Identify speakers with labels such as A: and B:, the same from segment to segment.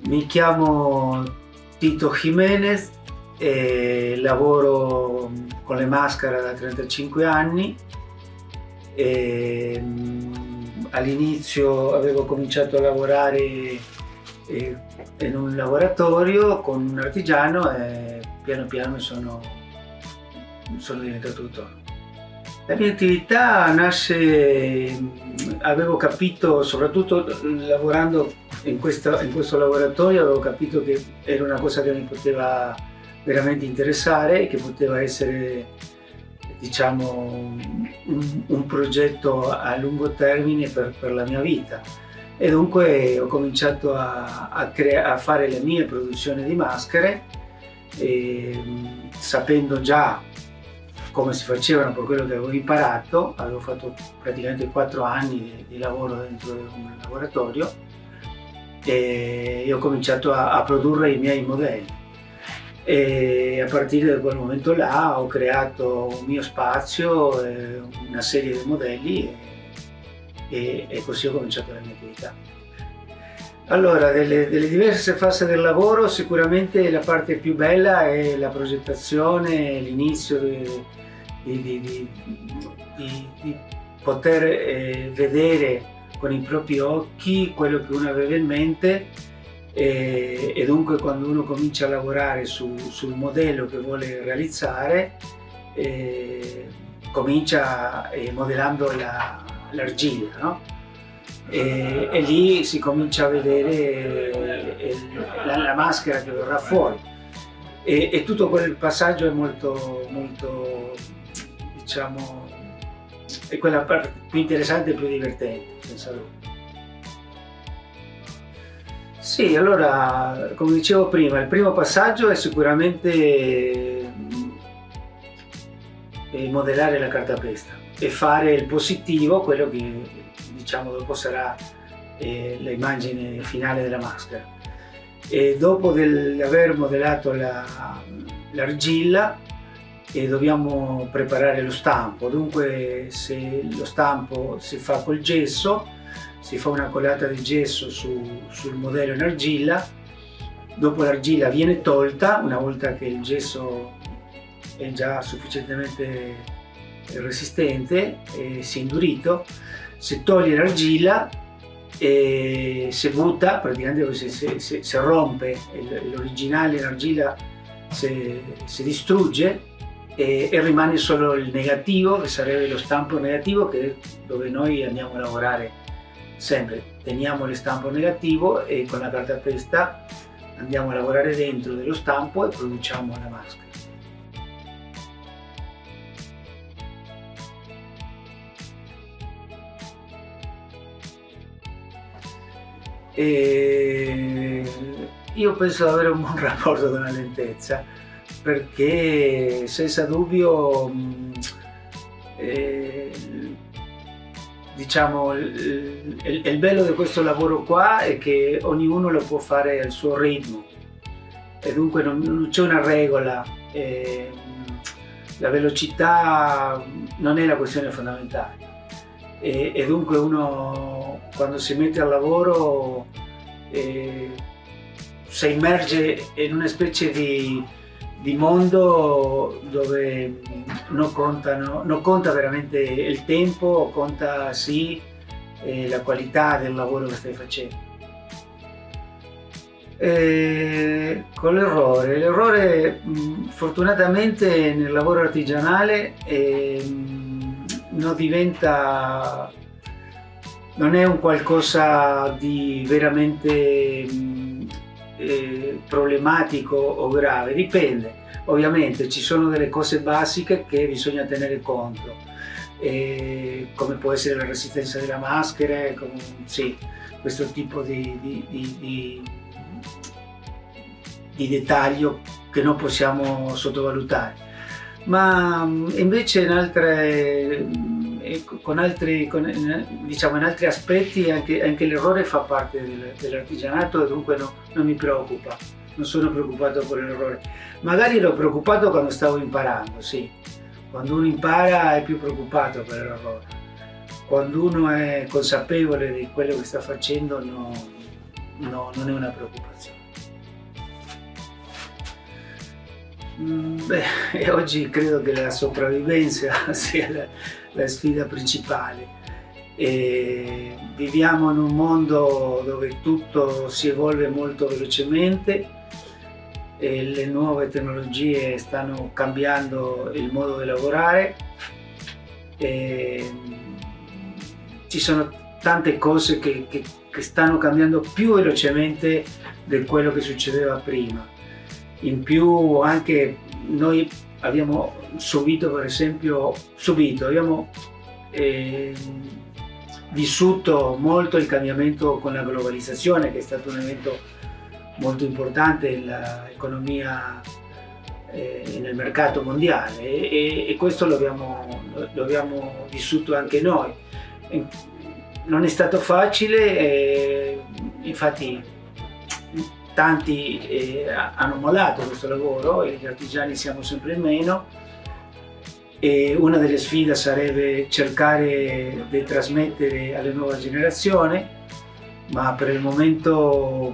A: Mi chiamo Tito Jimenez e lavoro con le maschere da 35 anni. All'inizio avevo cominciato a lavorare in un laboratorio con un artigiano e piano piano sono diventato autonomo. La mia attività nasce, avevo capito, soprattutto lavorando in questo laboratorio, avevo capito che era una cosa che mi poteva veramente interessare e che poteva essere, diciamo, un progetto a lungo termine per la mia vita. E dunque ho cominciato a fare le mie produzioni di maschere, sapendo già come si facevano per quello che avevo imparato. Avevo fatto praticamente 4 anni di lavoro dentro un laboratorio e ho cominciato a produrre i miei modelli. E a partire da quel momento là ho creato un mio spazio, una serie di modelli e così ho cominciato la mia attività. Allora, delle diverse fasi del lavoro, sicuramente la parte più bella è la progettazione, l'inizio di poter vedere con i propri occhi quello che uno aveva in mente, e dunque quando uno comincia a lavorare sul modello che vuole realizzare, comincia modellando l'argilla, no? E lì si comincia a vedere la maschera che verrà fuori, e tutto quel passaggio è molto, diciamo, è quella parte più interessante e più divertente, senza dubbio. Sì, allora, come dicevo prima, il primo passaggio è sicuramente modellare la cartapesta e fare il positivo, quello che, diciamo, dopo sarà l'immagine finale della maschera. E dopo aver modellato l'argilla, dobbiamo preparare lo stampo. Dunque, se lo stampo si fa col gesso, si fa una colata di gesso sul modello in argilla. Dopo l'argilla viene tolta, una volta che il gesso è già sufficientemente resistente e si è indurito, si toglie l'argilla e si butta, praticamente si rompe l'originale, l'argilla si distrugge e rimane solo il negativo, che sarebbe lo stampo negativo, che è dove noi andiamo a lavorare sempre. Teniamo lo stampo negativo e con la cartapesta andiamo a lavorare dentro dello stampo e produciamo la maschera. Io penso di avere un buon rapporto con la lentezza, perché senza dubbio diciamo, il bello di questo lavoro qua è che ognuno lo può fare al suo ritmo e dunque non c'è una regola. La velocità non è la questione fondamentale, e dunque uno, quando si mette al lavoro, si immerge in una specie di mondo dove non conta veramente il tempo, conta sì la qualità del lavoro che stai facendo. Con l'errore fortunatamente nel lavoro artigianale non è un qualcosa di veramente problematico o grave, dipende. Ovviamente ci sono delle cose basiche che bisogna tenere conto, come può essere la resistenza della maschera, sì, questo tipo di dettaglio che non possiamo sottovalutare. Ma invece in altri aspetti anche l'errore fa parte dell'artigianato, e dunque non mi preoccupa, non sono preoccupato per l'errore. Magari ero preoccupato quando stavo imparando, sì, quando uno impara è più preoccupato per l'errore. Quando uno è consapevole di quello che sta facendo non è una preoccupazione. Oggi credo che la sopravvivenza sia la sfida principale. Viviamo in un mondo dove tutto si evolve molto velocemente e le nuove tecnologie stanno cambiando il modo di lavorare. Ci sono tante cose che stanno cambiando più velocemente di quello che succedeva prima. In più anche noi abbiamo subito, per esempio, abbiamo vissuto molto il cambiamento con la globalizzazione, che è stato un evento molto importante nell'economia e nel mercato mondiale, e questo lo abbiamo vissuto anche noi. Non è stato facile, infatti tanti hanno mollato questo lavoro e gli artigiani siamo sempre in meno, e una delle sfide sarebbe cercare di trasmettere alle nuove generazioni, ma per il momento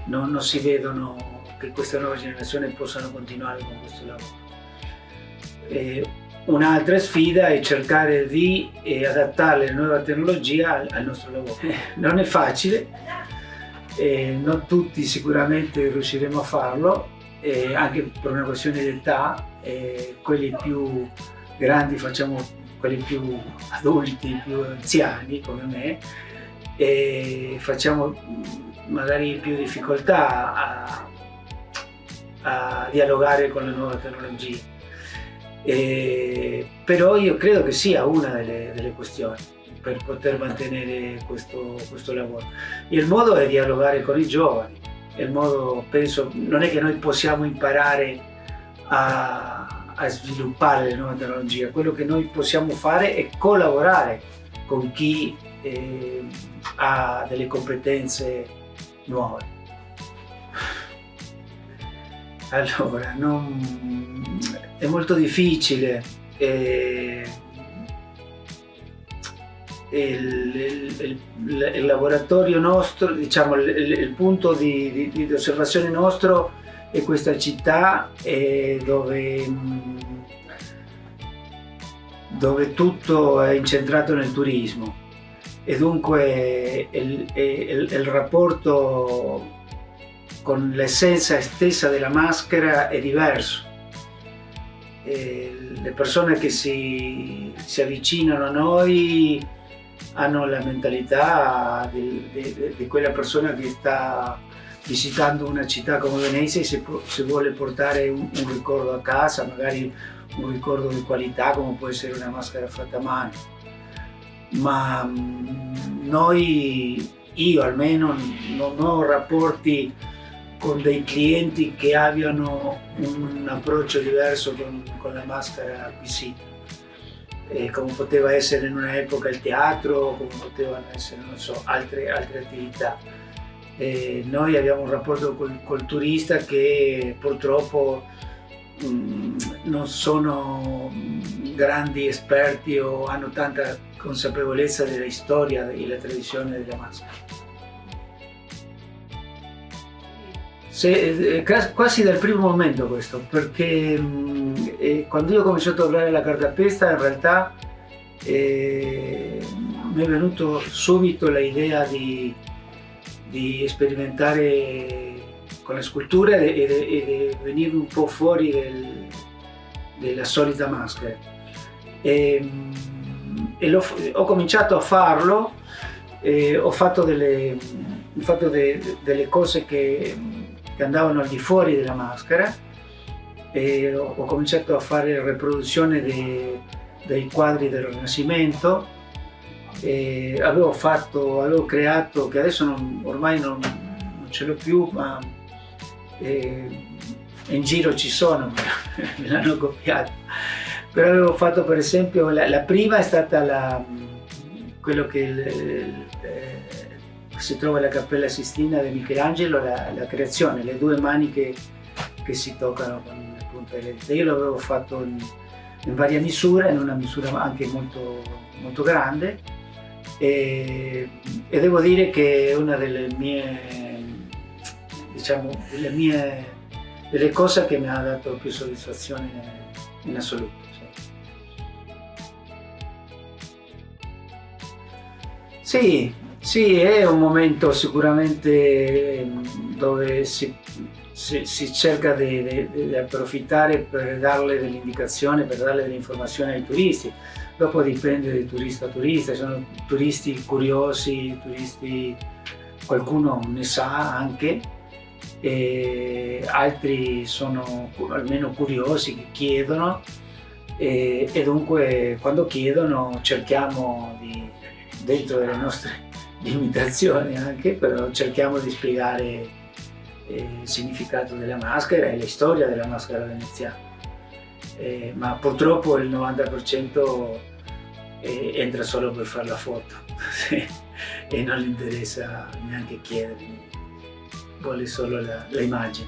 A: non si vedono che queste nuove generazioni possano continuare con questo lavoro. Un'altra sfida è cercare di adattare la nuova tecnologia al nostro lavoro. Non è facile, non tutti sicuramente riusciremo a farlo, anche per una questione di età. Quelli più grandi facciamo, quelli più adulti, più anziani come me, e facciamo magari più difficoltà a dialogare con le nuove tecnologie. Però io credo che sia una delle questioni per poter mantenere questo lavoro. Il modo è dialogare con i giovani. Il modo, penso, non è che noi possiamo imparare a sviluppare le nuove tecnologie. Quello che noi possiamo fare è collaborare con chi ha delle competenze nuove. Allora, è molto difficile. Il laboratorio nostro, diciamo, il punto di osservazione nostro è questa città dove tutto è incentrato nel turismo, e dunque il rapporto con l'essenza stessa della maschera è diverso. Le persone che si avvicinano a noi hanno la mentalità di quella persona che sta visitando una città come Venezia e se vuole portare un ricordo a casa, magari un ricordo di qualità come può essere una maschera fatta a mano. Ma io almeno non ho rapporti con dei clienti che abbiano un approccio diverso con la maschera acquisita, come poteva essere in una epoca il teatro, come potevano essere, non so, altre attività. Noi abbiamo un rapporto col turista che purtroppo non sono grandi esperti o hanno tanta consapevolezza della storia e della tradizione della maschera. Quasi dal primo momento questo, perché quando io ho cominciato a lavorare la cartapesta, in realtà mi è venuto subito l'idea di sperimentare con le sculture e di venire un po' fuori della solita maschera. Ho cominciato a farlo, ho fatto delle cose che andavano al di fuori della maschera, e ho cominciato a fare riproduzione dei quadri del Rinascimento. Avevo creato, che adesso ormai non ce l'ho più, ma in giro ci sono, me l'hanno copiato. Però avevo fatto, per esempio, la prima è stata quello che si trova alla Cappella Sistina di Michelangelo, la creazione, le due maniche che si toccano con le punte delle dita. Io l'avevo fatto in varie misure, in una misura anche molto, molto grande, e devo dire che è una delle mie delle cose che mi ha dato più soddisfazione in assoluto. Sì, sì, è un momento sicuramente dove si cerca di approfittare per darle delle indicazioni, per darle delle informazioni ai turisti. Dopo dipende da turista a turista, ci sono turisti curiosi, turisti, qualcuno ne sa anche, e altri sono almeno curiosi, che chiedono, e dunque quando chiedono cerchiamo dentro delle nostre limitazioni anche, però cerchiamo di spiegare il significato della maschera e la storia della maschera veneziana. Ma purtroppo il 90% entra solo per fare la foto e non gli interessa neanche chiedermi, vuole solo l'immagine.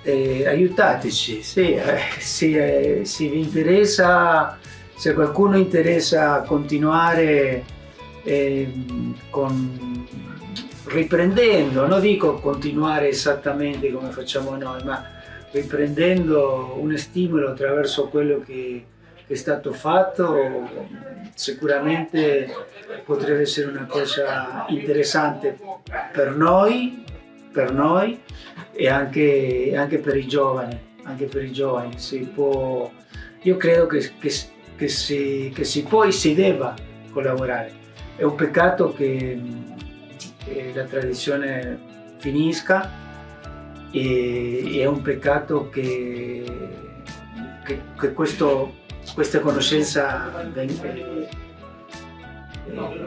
A: Aiutateci, sì, se vi interessa, se qualcuno interessa continuare riprendendo, non dico continuare esattamente come facciamo noi, ma riprendendo un stimolo attraverso quello che è stato fatto, sicuramente potrebbe essere una cosa interessante per noi e anche per i giovani, io credo che si può e si debba collaborare. È un peccato che la tradizione finisca, e è un peccato che questa conoscenza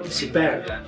A: si perda.